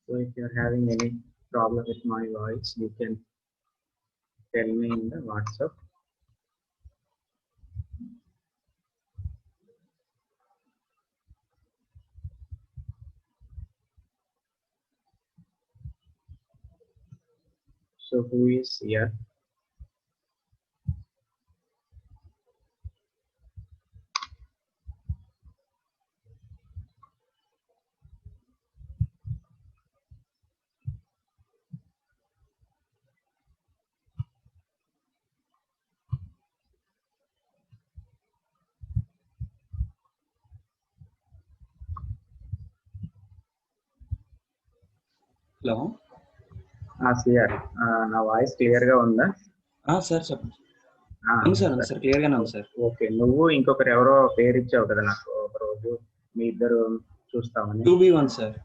So if you're having any problem with my voice, you can tell me in the WhatsApp. So who is here? Hello CR నా voice clear గా ఉందా? Sir చెప్పండి. ఉంది sir clear గానే ఉంది sir. Okay, నువ్వు ఇంకొకరు ఎవరో పేరు ఇచ్చావు కదా నాకు ఒక రోజు, మీ ఇద్దరు చూస్తామని. 2B1 sir.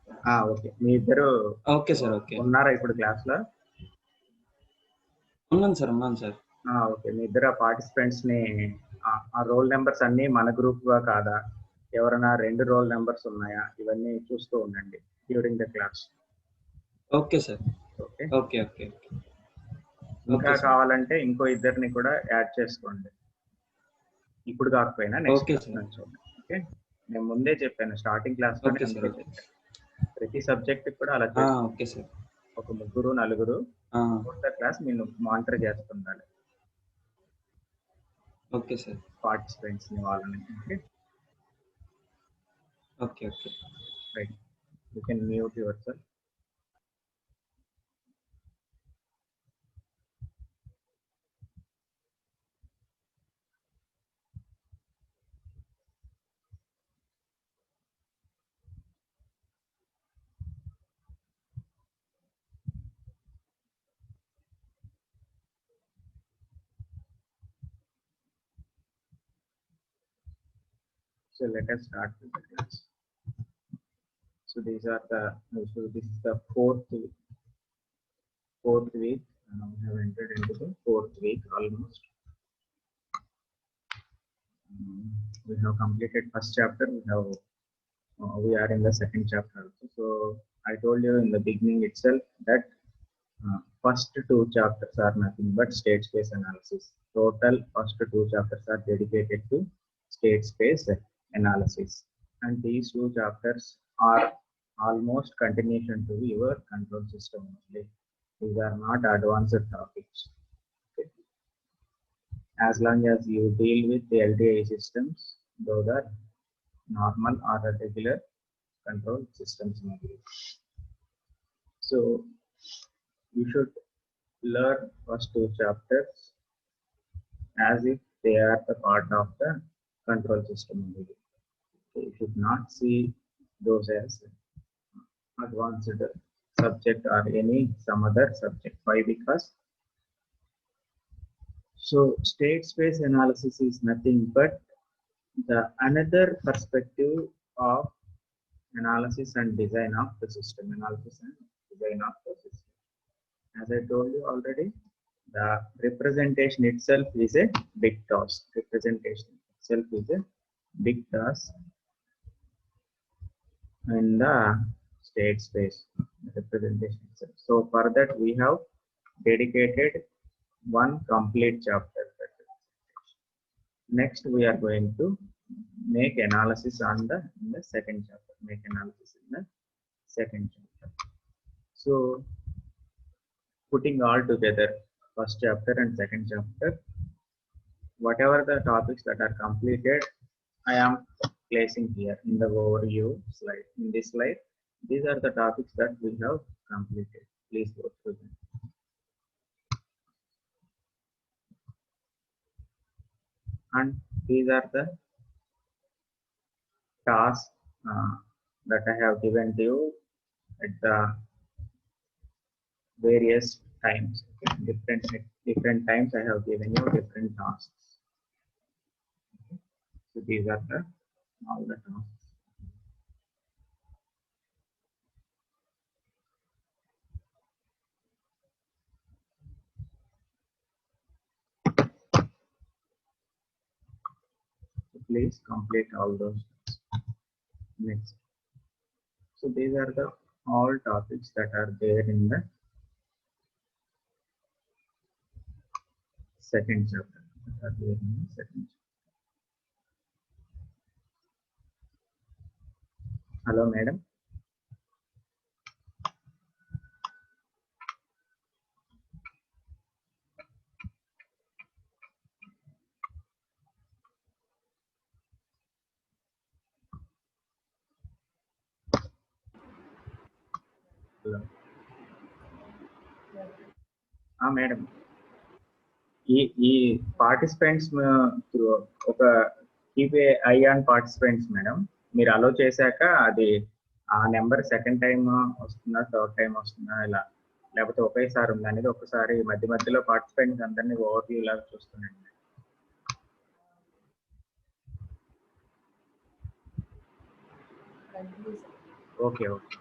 ఓకే, మీ ఇద్దరు ఓకే సార్. ఓకే, ఉన్నారా ఇప్పుడు క్లాస్ లో? ఉన్నాను సార్. ఓకే, మీ ఇద్దరు ఆ పార్టిసిపెంట్స్ ని ఆ రోల్ నెంబర్స్ అన్ని మన గ్రూప్ గా కాదా, ఎవరైనా 2 రోల్ నెంబర్స్ ఉన్నాయా, ఇవన్నీ చూస్తూ ఉండండి during the class. Okay sir. Okay okay okay ఇంకా కావాలంటే ఇంకో ఇద్దరిని కూడా యాడ్ చేసుకోండి, ఇప్పుడు కాకపోయినా నెక్స్ట్ క్లాస్ నుంచి. ఓకే, నేను ముందే చెప్పాను స్టార్టింగ్ క్లాస్ లో, ప్రతి సబ్జెక్ట్ కూడా అలా ఓకే సార్. ఒక 3-4 క్లాస్ మీరు మానిటర్ చేస్తుండాలి. Okay sir. పార్టిసిపెంట్స్ ని వాళ్ళని. Okay right, you can mute yourself. So let us start with the class. So this is the fourth week. We have entered into the fourth week almost. We have completed first chapter. We are in the second chapter also. So I told you in the beginning itself that first 2 chapters are nothing but state space analysis. Total first 2 chapters are dedicated to state space analysis, and these 2 chapters are almost continuation to your control system only. These are not advanced topics. Okay. As long as you deal with the LTI systems, those are normal or regular control systems only. So you should learn first 2 chapters as if they are the part of the control system only. So you should not see those as advanced subject or some other subject. Why? Because so state space analysis is nothing but the another perspective of analysis and design of the system. As I told you already, the representation itself is a big task. In the state space representation itself. So for that we have dedicated one complete chapter. Next we are going to make analysis on in the second chapter. So putting all together, first chapter and second chapter, whatever the topics that are completed, I am placing here in the overview slide. In this slide, these are the topics that we have completed. Please go through them. And these are the tasks that I have given to you at the various times. Different times I have given you different tasks. So these are all the tasks. So please complete all those. Next. So these are the all topics that are there in the second chapter. That are there in the second chapter. Hello, madam. Hello. Madam ఈ participants ఒక keep A I on participants madam. మీరు అలో చేశాక అది ఆ number second time వస్తుందా, third time వస్తుందా, ఇలా లేకపోతే ఒకేసారి ఉందా అనేది ఒకసారి మధ్య మధ్యలో పార్టిసిపెంట్స్ అందరినీ ఓవర్వ్యూ లాగా చూస్తున్నాను. Okay okay.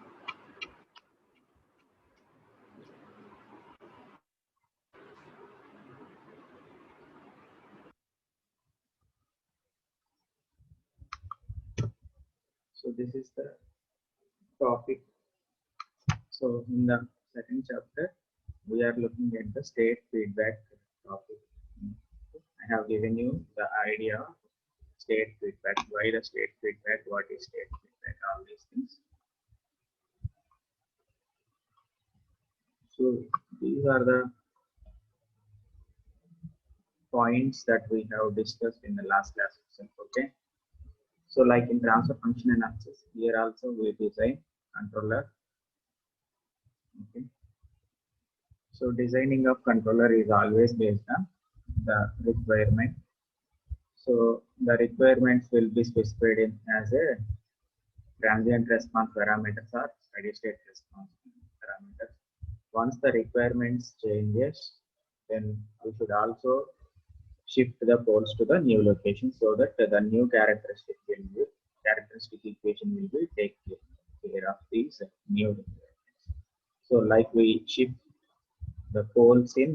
So this is the topic. So in the second chapter, we are looking at the state feedback topic. I have given you the idea of state feedback, why the state feedback, what is state feedback, all these things. So these are the points that we have discussed in the last class itself. Okay. So like in transfer function analysis, here also we design controller. Okay. So designing of controller is always based on the requirement. So the requirements will be specified in as a transient response parameters or steady state response parameters. Once the requirements changes, then we should also shift the poles to the new location so that the new characteristic equation will be take care of these new requirements. So like we shift the poles in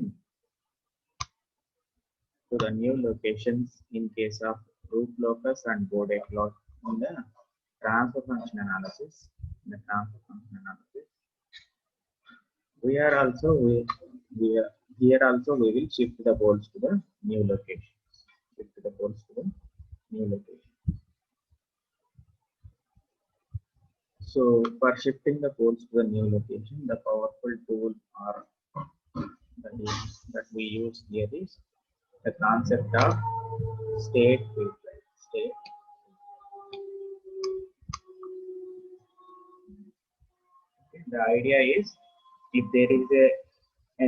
to the new locations in case of root locus and Bode plot in the transfer function analysis. In the transfer function analysis, we are also here also we will shift the poles to the new location. Shift the poles to the new location. So for shifting the poles to the new location, the powerful tool or that we use here is the concept of state feedback. State. Okay. The idea is if there is a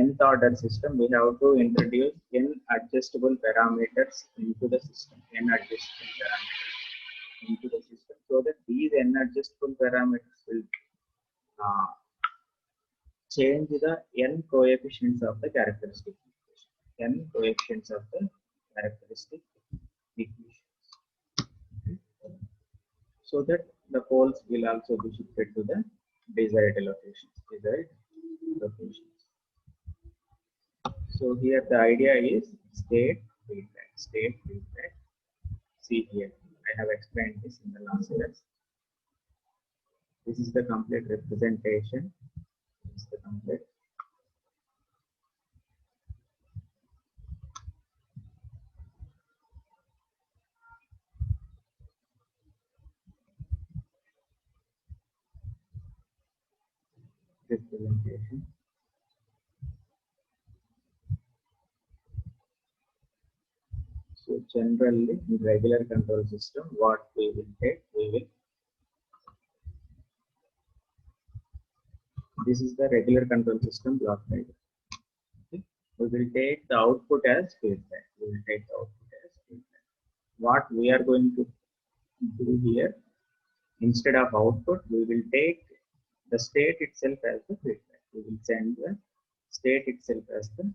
nth order system, we have to introduce n adjustable parameters into the system. N adjustable parameters into the system, so that these n adjustable parameters will change the n coefficients of the characteristic equation. N coefficients of the characteristic equations. So that the poles will also be shifted to the desired locations. So here the idea is state feedback. State feedback. See here, I have explained this in the last class. This is the complete representation. This is the complete. Representation. So generally in regular control system, what we will take, this is the regular control system block diagram. Okay. We will take the output as feedback. We will take the output as feedback. What we are going to do here, instead of output, we will take the state itself as the feedback. We will send the state itself as the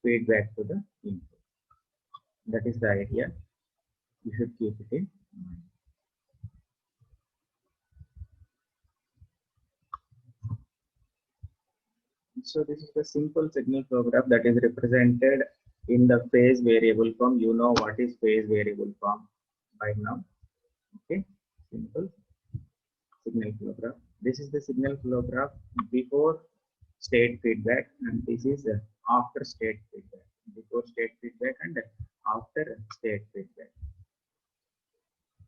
feedback to the input. That is the idea. You should keep it in mind. So this is the simple signal flow graph that is represented in the phase variable form. You know what is phase variable form by now. Okay, simple signal flow graph. This is the signal flow graph before state feedback, and this is after state feedback. Before state feedback and after state feedback.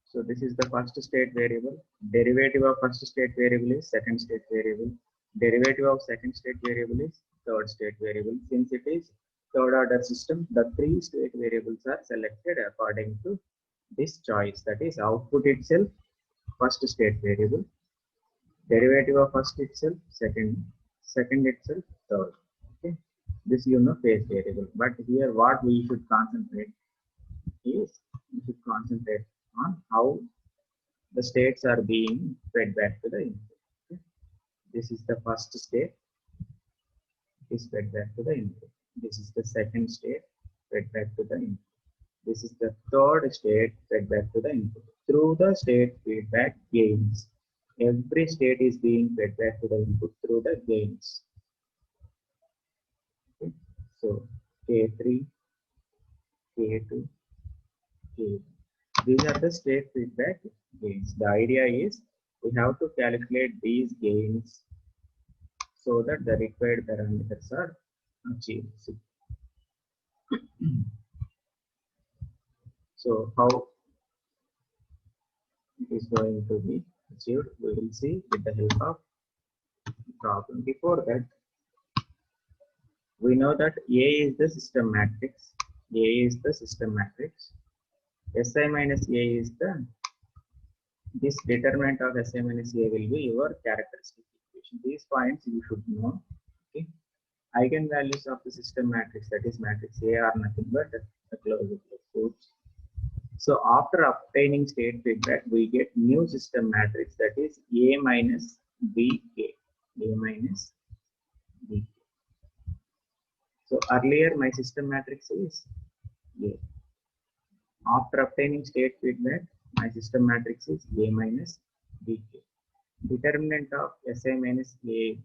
So this is the first state variable. Derivative of first state variable is second state variable. Derivative of second state variable is third state variable. Since it is third order system, the three state variables are selected according to this choice. That is output itself, first state variable. Derivative of first itself, second itself, third. Okay. This phase variable. But here what we should concentrate is we should concentrate on how the states are being fed back to the input. Okay. This is the first state, is fed back to the input. This is the second state, fed back to the input. This is the third state, fed back to the input. Through the state feedback gains, every state is being fed back to the input through the gains. Okay. So K3, K2, K1. These are the state feedback gains. The idea is we have to calculate these gains so that the required parameters are achieved. So how it is going to be achieved, we will see with the help of problem. Before that, we know that A is the system matrix. A is the system matrix. Si minus A is this determinant of Si minus A will be your characteristic equation. These points you should know. Okay. Eigenvalues of the system matrix, that is matrix A, are nothing but the closed groups. So after obtaining state feedback, we get new system matrix, that is A minus Bk. A minus Bk. So earlier my system matrix is A. After obtaining state feedback, my system matrix is A minus Bk. Determinant of Si minus A,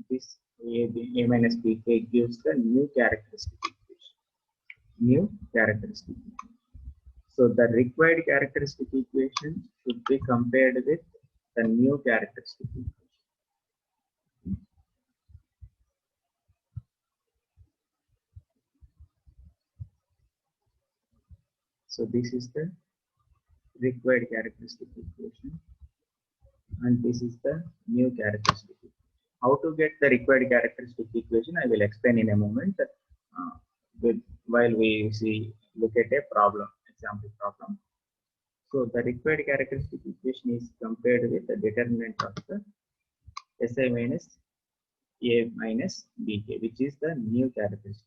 this A minus Bk gives the new characteristic equation. New characteristic equation. So the required characteristic equation should be compared with the new characteristic equation. So this is the required characteristic equation, and this is the new characteristic equation. How to get the required characteristic equation, I will explain in a moment. While we look at a problem, example problem. So the required characteristic equation is compared with the determinant of the Si minus A minus Bk, which is the new characteristic.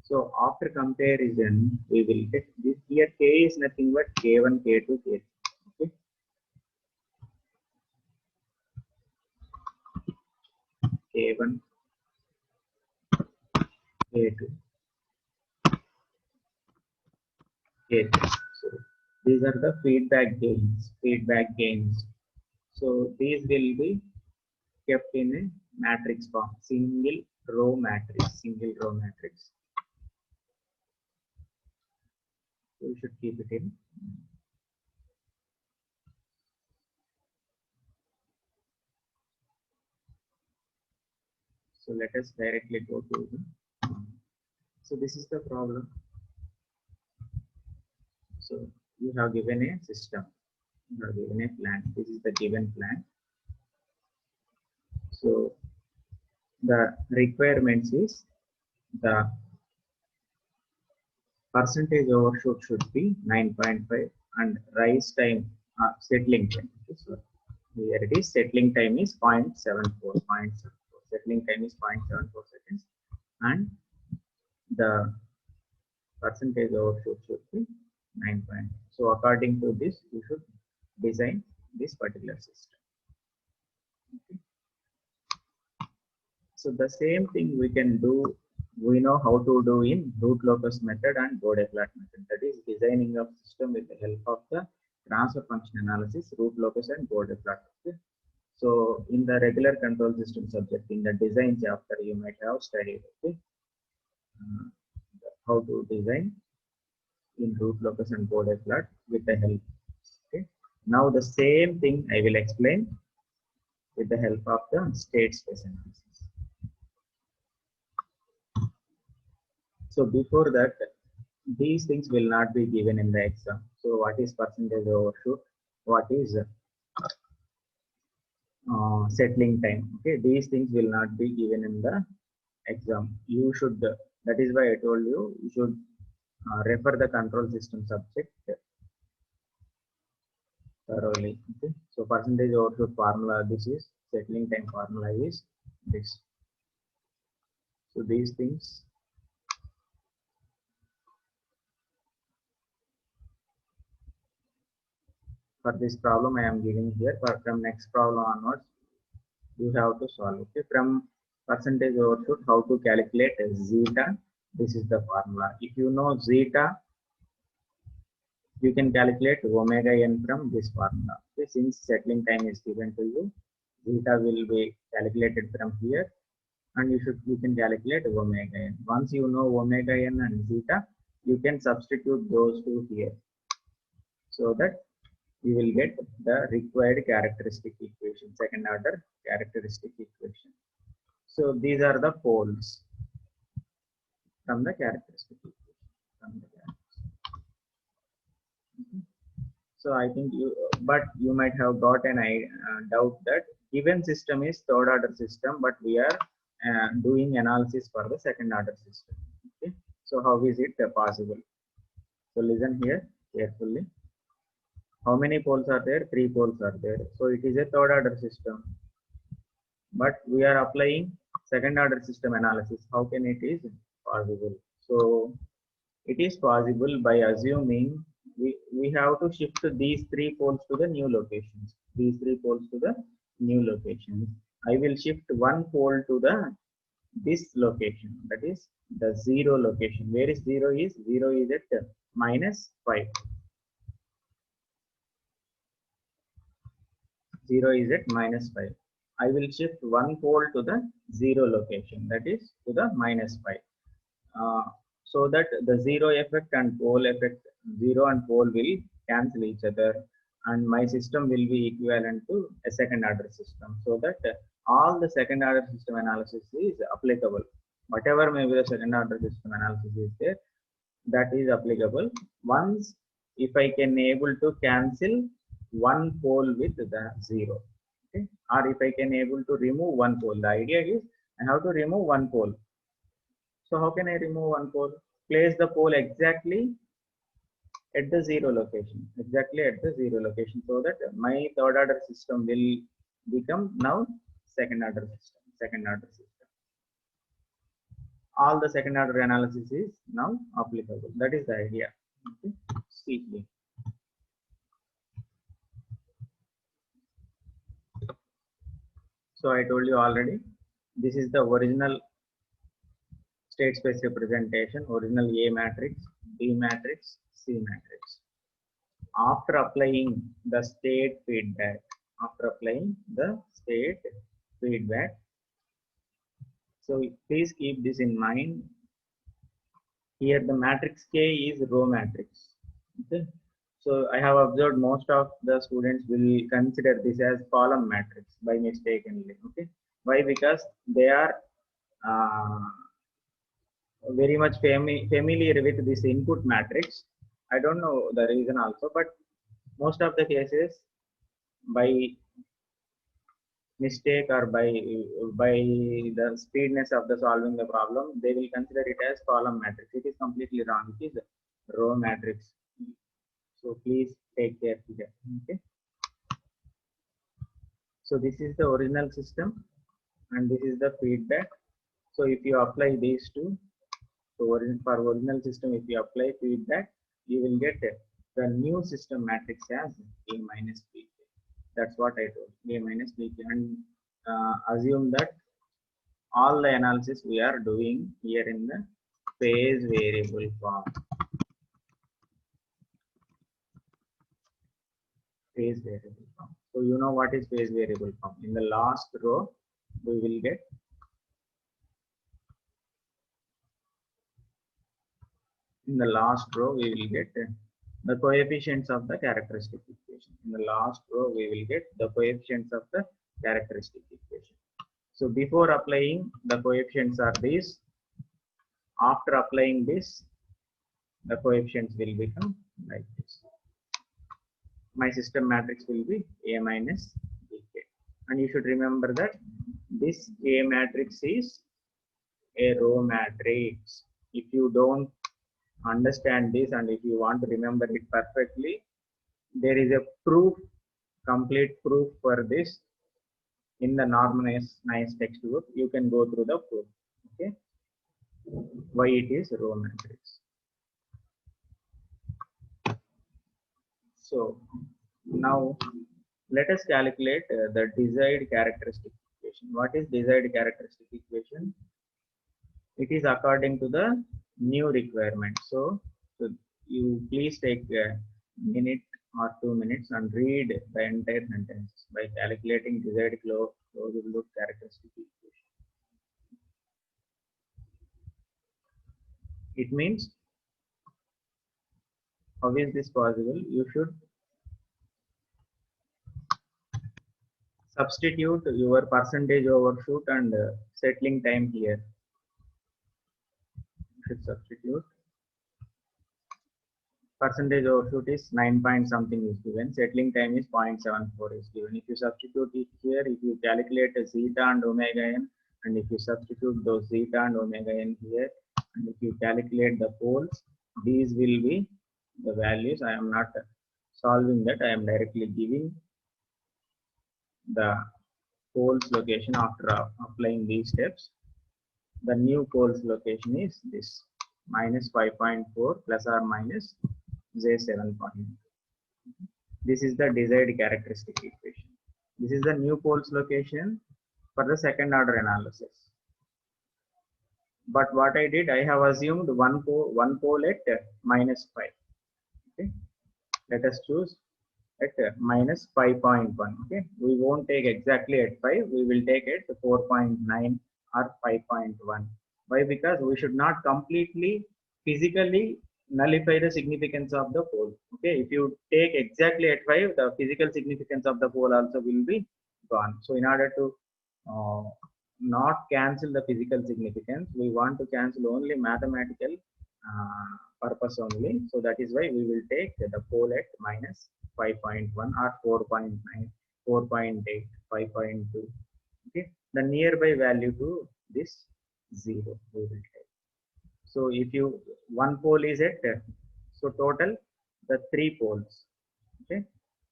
So after comparison, we will get this. Here K is nothing but K1, K2, K3. Okay. K1, K2, K3. So these are the feedback gains. Feedback gains. So these will be kept in a matrix form, single row matrix. Single row matrix. So we should keep it in. So let us directly go to the. So this is the problem. So you have given a system. You have given a plan. This is the given plan. So the requirements is the percentage overshoot should be 9.5 and rise time, settling time. Okay, so here it is, settling time is 0.74. Settling time is 0.74 seconds, and the percentage overshoot should be 9. So according to this, you should design this particular system. Okay. So the same thing we can do. We know how to do in root locus method and Bode-Plot method. That is designing of system with the help of the transfer function analysis, root locus and Bode-Plot. Okay. So in the regular control system subject, in the design chapter, you might have studied. Okay. How to design in root locus and Bode-Plot with the help. Okay. Now the same thing I will explain with the help of the state space analysis. So before that, these things will not be given in the exam. So what is percentage overshoot? What is settling time? Okay, these things will not be given in the exam. You should, that is why I told you, you should refer the control system subject thoroughly. Okay, so percentage overshoot formula, this is settling time formula is this. So these things, for this problem I am giving here, but from next problem onwards you have to solve. Okay, from percentage overshoot, how to calculate zeta, this is the formula. If you know zeta, you can calculate omega n from this formula. Okay, since settling time is given to you, zeta will be calculated from here, and you can calculate omega n. Once you know omega n and zeta, you can substitute those two here, so that you will get the required characteristic equation, second order characteristic equation. So these are the poles from the characteristic equation. So I think but you might have got an doubt that given system is third order system, but we are doing analysis for the second order system. Okay, so how is it possible? So listen here carefully. How many poles are there? 3 poles are there. So it is a third order system, but we are applying second order system analysis. How can it is possible? So it is possible by assuming we have to shift these 3 poles to the new locations. These 3 poles to the new locations. I will shift one pole to the this location, that is the 0 location. Where is 0 is? 0 is at -5. 0 is at -5. I will shift one pole to the 0 location, that is to the -5. So that the 0 effect and pole effect, 0 and pole will cancel each other, and my system will be equivalent to a second order system, so that all the second order system analysis is applicable. Whatever may be the second order system analysis is there, that is applicable once if I can able to cancel one pole with the 0. Okay, or if I can able to remove one pole. The idea is I have to remove one pole. So how can I remove one pole? Place the pole exactly at the 0 location, exactly at the 0 location, so that my third order system will become now second order system. All the second order analysis is now applicable. That is the idea. Okay. See here. So I told you already, this is the original state space representation, original A matrix, B matrix, C matrix. After applying the state feedback, so please keep this in mind. Here the matrix K is row matrix. Okay. So I have observed most of the students will consider this as column matrix by mistakenly. Okay. Why? Because they are very much familiar with this input matrix. I don't know the reason also, but most of the cases by mistake or by the speediness of the solving the problem, they will consider it as column matrix. It is completely wrong. It is row matrix. So please take care here. Okay. So this is the original system and this is the feedback. So if you apply these two, so for original system, if you apply feedback, you will get the new system matrix as A minus B. That's what I told, A minus B. And assume that all the analysis we are doing here in the phase variable form. Phase variable form. So you know what is phase variable form. In the last row, we will get the coefficients of the characteristic equation. In the last row, we will get the coefficients of the characteristic equation. So before applying, the coefficients are these. After applying this, the coefficients will become like this. My system matrix will be A minus bk. And you should remember that this A matrix is a row matrix. If you don't understand this and if you want to remember it perfectly, there is a proof, complete proof for this in the normalized nice textbook. You can go through the proof. Okay, why it is row matrix. So now let us calculate the desired characteristic equation. What is desired characteristic equation? It is according to the new requirement. So you please take a minute or 2 minutes and read the entire sentence by calculating desired closed loop characteristic equation. It means, how is this possible? You should substitute your percentage overshoot and settling time here. You should substitute. Percentage overshoot is 9 point something is given. Settling time is 0.74 is given. If you substitute it here, if you calculate a zeta and omega n, and if you substitute those zeta and omega n here, and if you calculate the poles, these will be the values. I am not solving that. I am directly giving the poles location after applying these steps. The new poles location is this minus 5.4 plus or minus J7 point. This is the desired characteristic equation. This is the new poles location for the second order analysis. But what I did, I have assumed one pole at minus 5. Okay, let us choose at minus 5.1. Okay, we won't take exactly at 5, we will take it 4.9 or 5.1. Why? Because we should not completely physically nullify the significance of the pole. Okay, if you take exactly at 5, the physical significance of the pole also will be gone. So in order to not cancel the physical significance, we want to cancel only mathematical purpose only. So that is why we will take the pole at minus 5.1 or 4.9, 4.8, 5.2. Okay, the nearby value to this 0 we will take. So if you one pole is at, so total the 3 poles. Okay,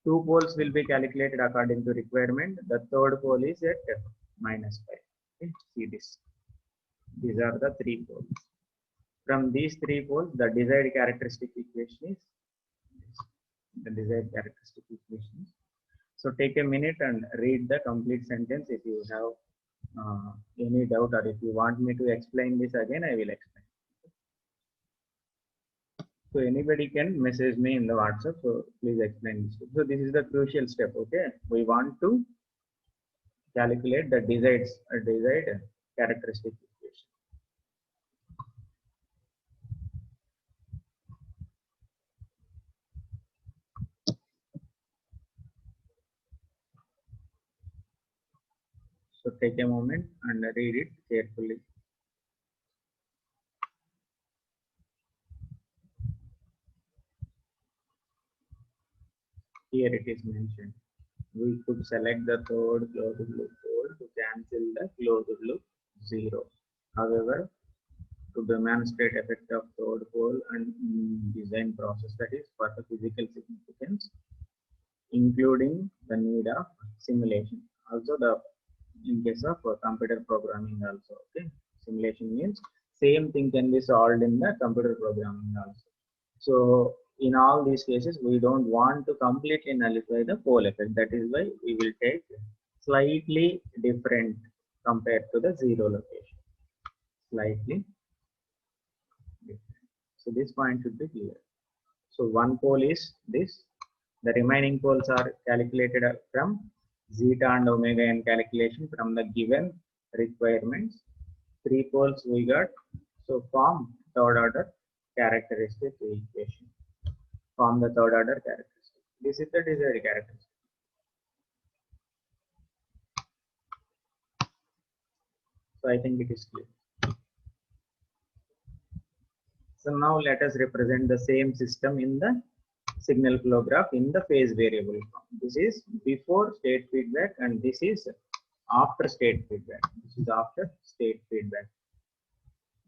2 poles will be calculated according to requirement. The third pole is at minus 5. Okay, see this. These are the 3 poles. From these 3 poles, the desired characteristic equation is this. The desired characteristic equation. So take a minute and read the complete sentence. If you have any doubt or if you want me to explain this again, I will explain. So anybody can message me in the WhatsApp. So please explain this. So this is the crucial step. Okay, we want to calculate the desired characteristic equation. So take a moment and read it carefully. Here it is mentioned. We could select the third closed loop pole to cancel the closed loop 0. However, to demonstrate effect of third pole and design process, that is for the physical significance, including the need of simulation. Also the in case of computer programming also. Okay, simulation means same thing can be solved in the computer programming also. So in all these cases, we don't want to completely nullify the pole effect. That is why we will take slightly different compared to the 0 location. Slightly different. So this point should be clear. So one pole is this. The remaining poles are calculated from zeta and omega n calculation from the given requirements. 3 poles we got. So form third order characteristic equation. Form the third order characteristic. This is the desired characteristic. So I think it is clear. So now let us represent the same system in the signal flow graph in the phase variable form. This is before state feedback and this is after state feedback. This is after state feedback.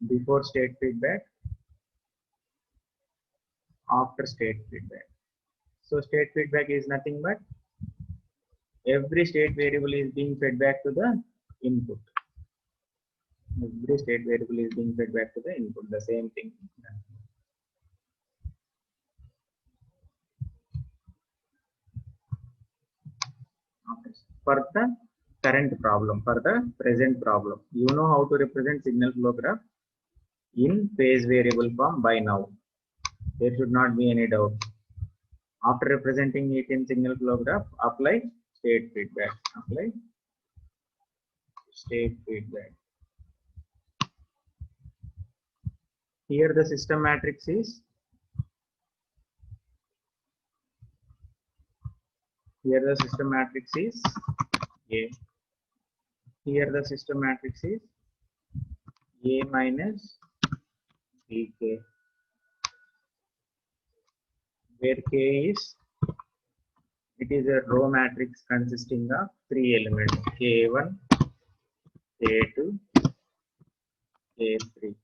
Before state feedback, after state feedback. So state feedback is nothing but every state variable is being fed back to the input. Every state variable is being fed back to the input. The same thing. Okay. For the current problem, for the present problem, you know how to represent signal flow graph in phase variable form by now. There should not be any doubt. After representing it in signal flow graph, apply state feedback. Apply state feedback. Here the system matrix is A. Here the system matrix is A minus Bk, where K is, it is a row matrix consisting of 3 elements, K1, K2, K3.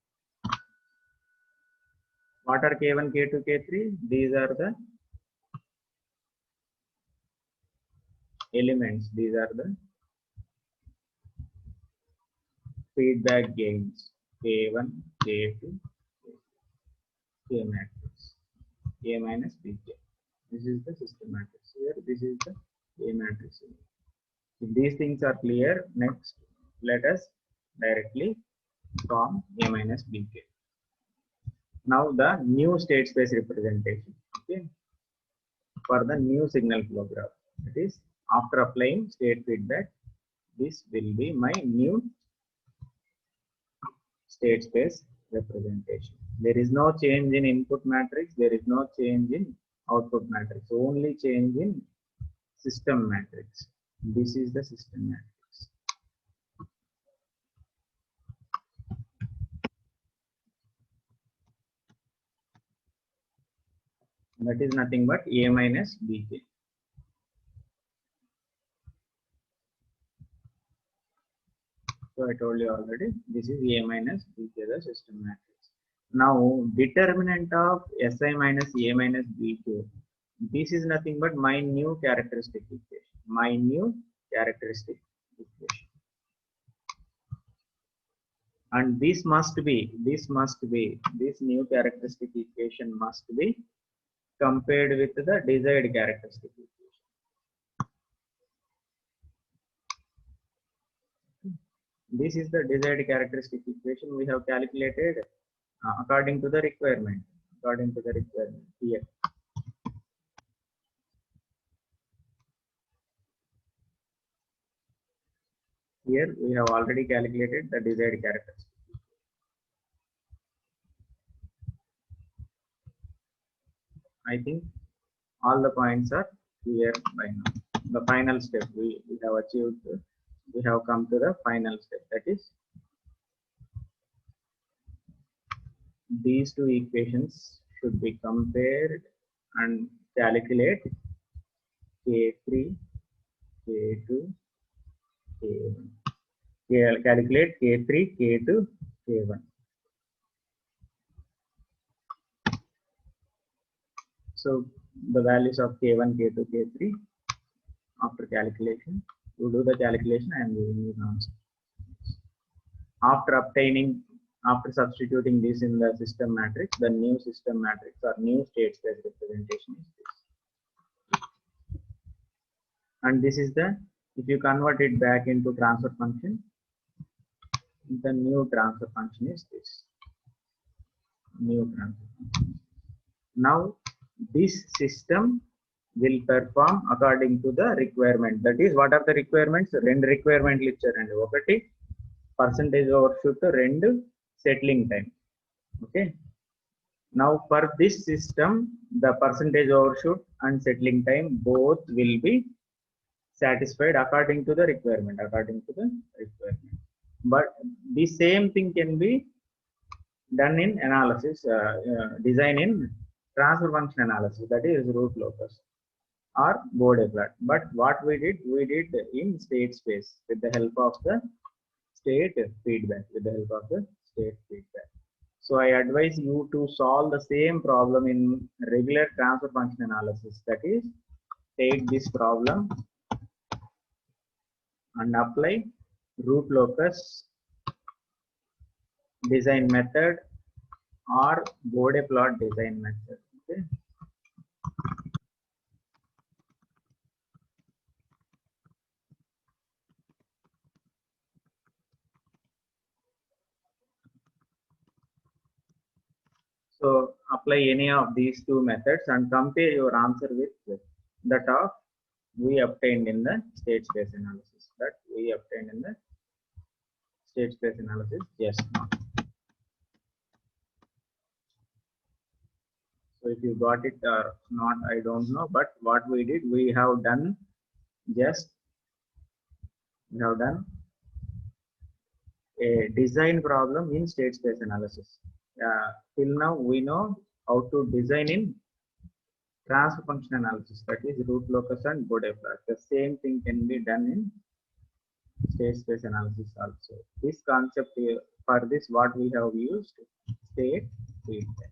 What are K1, K2, K3? These are the elements. These are the feedback gains. K1, K2, K matrix. A minus Bk. This is the system matrix here. This is the A matrix here. If these things are clear, next let us directly form A minus Bk. Now the new state space representation. Okay. For the new signal flow graph, that is after applying state feedback, this will be my new state space representation. There is no change in input matrix, there is no change in output matrix, only change in system matrix. This is the system matrix. That is nothing but A minus Bk. So I told you already, this is A minus Bk, the system matrix. Now determinant of Si minus A minus Bk, this is nothing but my new characteristic equation. My new characteristic equation. And this new characteristic equation must be compared with the desired characteristic equation. This is the desired characteristic equation we have calculated according to the requirement. According to the requirement here. Here we have already calculated the desired characteristic. I think all the points are clear by now. The final step we have achieved. We have come to the final step, that is these two equations should be compared and calculate K3, K2, K1. Calculate K3, K2, K1. So the values of K1, K2, K3 after calculation. To do the calculation, I am giving you the answer. After substituting this in the system matrix, the new system matrix or new state space representation is this. And this is the, if you convert it back into transfer function, the new transfer function is this. New transfer function. Now this system will perform according to the requirement. That is, what are the requirements? Rend requirement lecture and ఒకటి percentage overshoot rend settling time. Okay. Now for this system, the percentage overshoot and settling time both will be satisfied according to the requirement. According to the requirement. but the same thing can be done in analysis, design in transfer function analysis, that is root locus or Bode plot. But what we did in state space with the help of the state feedback, So I advise you to solve the same problem in regular transfer function analysis, that is take this problem and apply root locus design method or Bode plot design method. Okay. So apply any of these two methods and compare your answer with that of we obtained in the state space analysis. Just now. So if you got it or not, I don't know. But what we did, we have done a design problem in state space analysis. Till now we know how to design in transfer function analysis, that is root locus and Bode plot. The same thing can be done in state space analysis also. This concept here, for this what we have used, state feedback.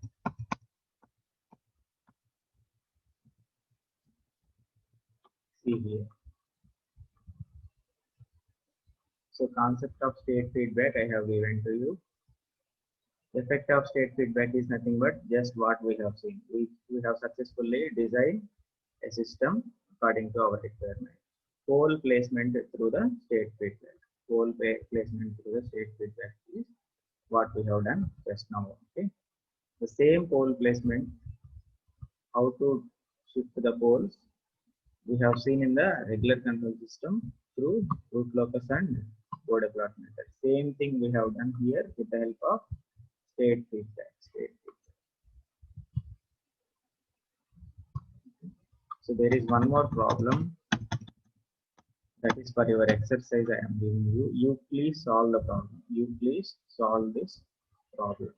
See here. So concept of state feedback I have given to you. Effect of state feedback is nothing but just what we have seen. We have successfully designed a system according to our requirement. Pole placement through the state feedback. Is what we have done just now. Okay. The same pole placement, how to shift the poles, we have seen in the regular control system through root locus and Bode plot method. Same thing we have done here with the help of state feedback. So there is one more problem, that is for your exercise I am giving you. You please solve the problem. This problem.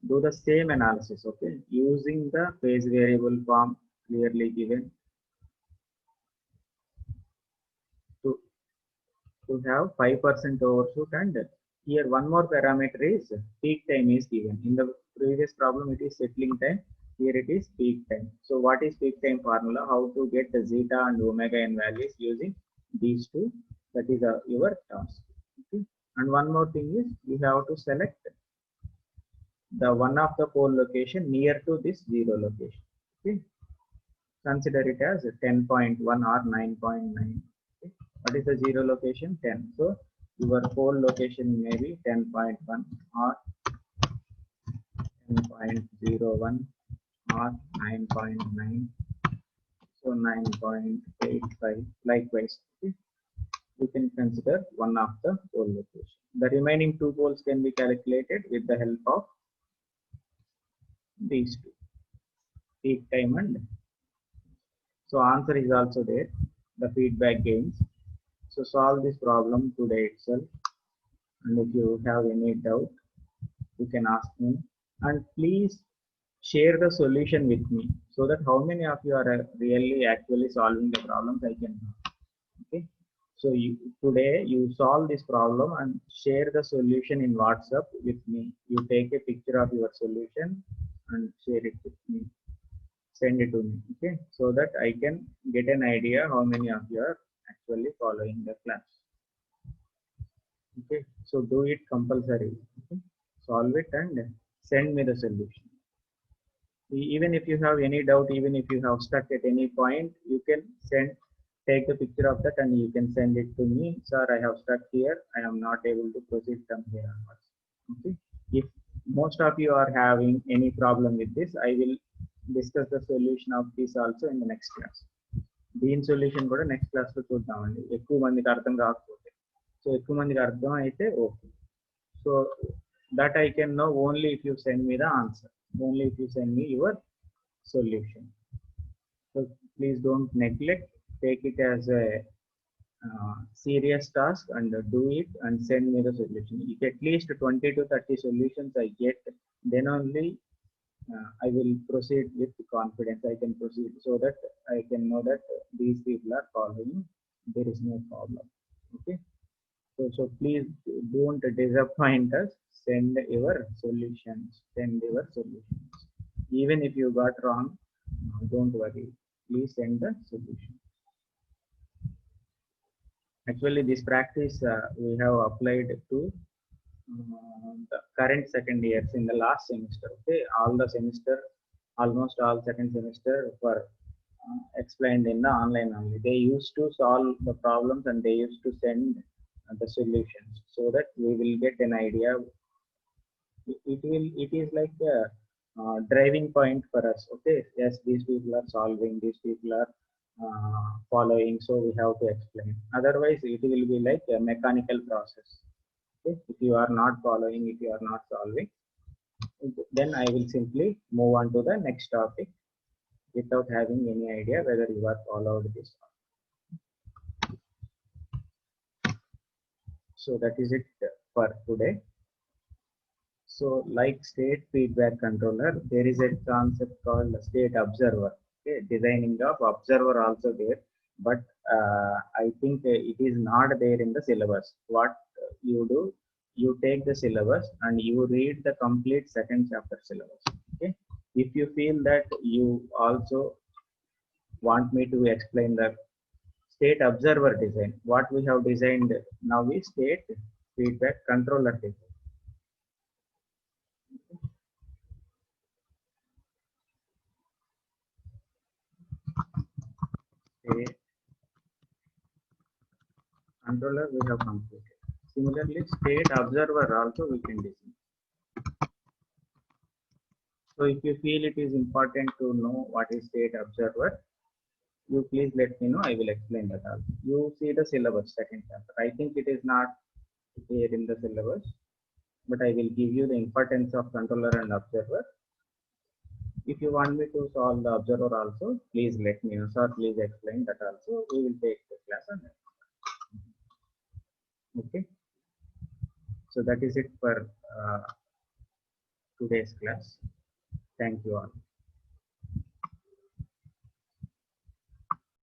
Do the same analysis, okay, using the phase variable form clearly given. To have 5% overshoot, and here one more parameter is peak time is given. In the previous problem it is settling time, here it is peak time. So what is peak time formula? How to get the zeta and omega n values using these two, that is your task. Okay. And one more thing is you have to select the one of the pole location near to this zero location. Okay. Consider it as 10.1 or 9.9. Okay. What is the zero location? 10. So your pole location may be 10.1 or 10.01 or 9.9. So 9.85. Likewise, okay, you can consider one of the pole location. The remaining two poles can be calculated with the help of these two, peak time and. So answer is also there, the feedback gains. So solve this problem today itself, and if you have any doubt you can ask me, and please share the solution with me so that how many of you are really actually solving the problems I can know. Okay. So today you solve this problem and share the solution in WhatsApp with me. You take a picture of your solution and share it with me. Send it to me, okay, so that I can get an idea how many of you are actually following the class. Okay, so do it compulsory. Okay? Solve it and send me the solution. Even if you have any doubt, even if you have stuck at any point, you can take the picture of that and you can send it to me. Sir, I have stuck here, I am not able to proceed from here onwards. Okay, if most of you are having any problem with this, I will discuss the solution of this also in the next class. దీని solution కూడా next class లో చూద్దామండి. ఎక్కువ మందికి అర్థం కాకపోతే, so ఎక్కువ మందికి అర్థం అయితే okay. So that I can know only if you send me the answer, only if you send me your solution. So please don't neglect, take it as a serious task and do it and send me the solution. If at least 20 to 30 solutions I get, then only I will proceed with confidence. I can proceed so that I can know that these people are following. There is no problem. Okay. So please don't disappoint us. Send your solutions. Send your solutions. Even if you got wrong, don't worry. Please send the solution. Actually, this practice we have applied to the current second years in the last semester. Okay, all the semester, almost all second semester were explained in the online only. They used to solve the problems and they used to send the solutions so that we will get an idea. It is like a driving point for us. Okay, yes, these people are solving, these people are following, so we have to explain. Otherwise it will be like a mechanical process. Okay, if you are not following, if you are not solving, then I will simply move on to the next topic without having any idea whether you are followed this or not. So that is it for today. So like state feedback controller, there is a concept called state observer. Okay, designing of observer also there, but I think it is not there in the syllabus. What you do, you take the syllabus and you read the complete second chapter syllabus. Okay, if you feel that you also want me to explain the state observer design, what we have designed now is state feedback controller design. State controller we have completed. Similarly, state observer also we can design. So if you feel it is important to know what is state observer, you please let me know. I will explain that also. You see the syllabus second chapter. I think it is not here in the syllabus, but I will give you the importance of controller and observer. If you want me to solve the observer also, please let me know. Sir, please explain that also. We will take the class on that. Okay. So that is it for today's class. Thank you all.